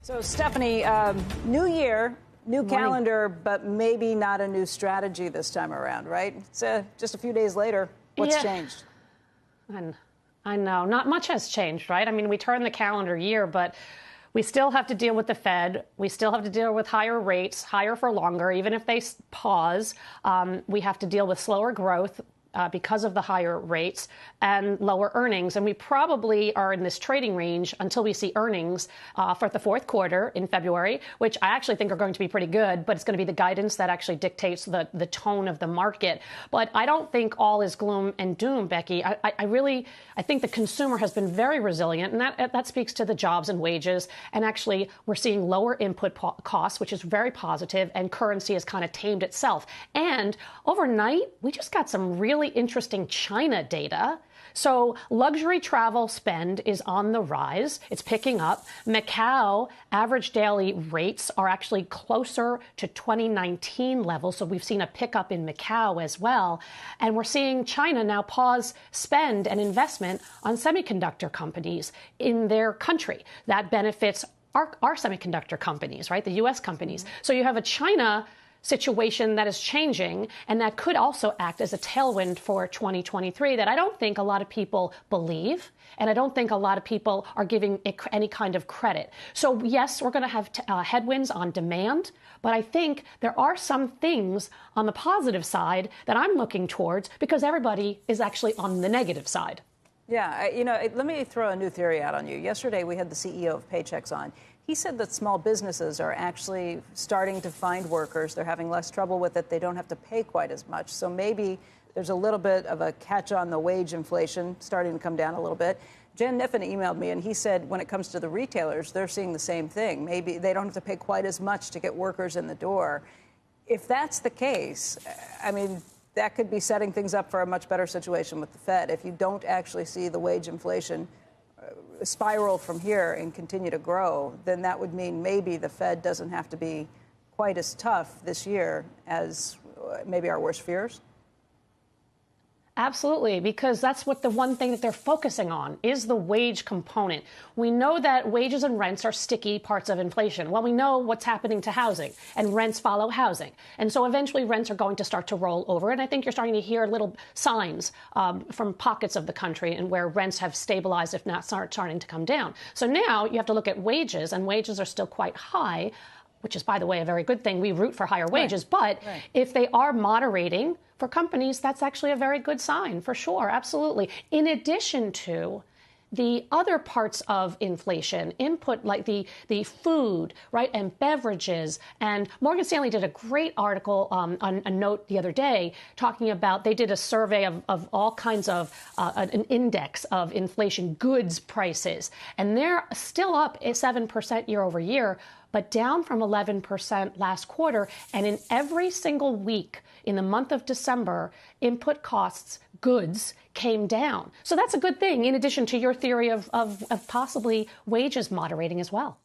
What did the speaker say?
So, Stephanie, new year, new calendar, but maybe not a new strategy this time around, right? It's just a few days later. What's changed? I know. Not much has changed, right? I mean, we turn the calendar year, but we still have to deal with the Fed. We still have to deal with higher rates, higher for longer, even if they pause. We have to deal with slower growth because of the higher rates and lower earnings. And we probably are in this trading range until we see earnings for the fourth quarter in February, which I actually think are going to be pretty good, but it's going to be the guidance that actually dictates the tone of the market. But I don't think all is gloom and doom, Becky. I think the consumer has been very resilient, and that speaks to the jobs and wages. And actually, we're seeing lower input costs, which is very positive, and currency has kind of tamed itself. And overnight, we just got some really interesting China data. So luxury travel spend is on the rise. It's picking up. Macau average daily rates are actually closer to 2019 levels. So we've seen a pickup in Macau as well. And we're seeing China now pause spend and investment on semiconductor companies in their country. That benefits our semiconductor companies, right? The U.S. companies. So you have a China situation that is changing, and that could also act as a tailwind for 2023 that I don't think a lot of people believe, and I don't think a lot of people are giving it any kind of credit. So yes, we're going to have headwinds on demand, but I think there are some things on the positive side that I'm looking towards because everybody is actually on the negative side. Yeah, let me throw a new theory out on you. Yesterday, we had the CEO of Paychex on. He said that small businesses are actually starting to find workers. They're having less trouble with it. They don't have to pay quite as much. So maybe there's a little bit of a catch on the wage inflation starting to come down a little bit. Jen Niffen emailed me, and he said when it comes to the retailers, they're seeing the same thing. Maybe they don't have to pay quite as much to get workers in the door. If that's the case, I mean, that could be setting things up for a much better situation with the Fed. If you don't actually see the wage inflation spiral from here and continue to grow, then that would mean maybe the Fed doesn't have to be quite as tough this year as maybe our worst fears. Absolutely, because that's what the one thing that they're focusing on is the wage component. We know that wages and rents are sticky parts of inflation. Well, we know what's happening to housing, and rents follow housing. And so eventually rents are going to start to roll over. And I think you're starting to hear little signs from pockets of the country and where rents have stabilized, if not starting to come down. So now you have to look at wages, and wages are still quite high, which is, by the way, a very good thing. We root for higher wages. But if they are moderating for companies, that's actually a very good sign, for sure. Absolutely. In addition to the other parts of inflation, input like the food, right, and beverages. And Morgan Stanley did a great article on a note the other day talking about, they did a survey of all kinds of an index of inflation goods prices. And they're still up 7% year over year, but down from 11% last quarter. And in every single week in the month of December, input costs, goods, came down. So that's a good thing, in addition to your theory of possibly wages moderating as well.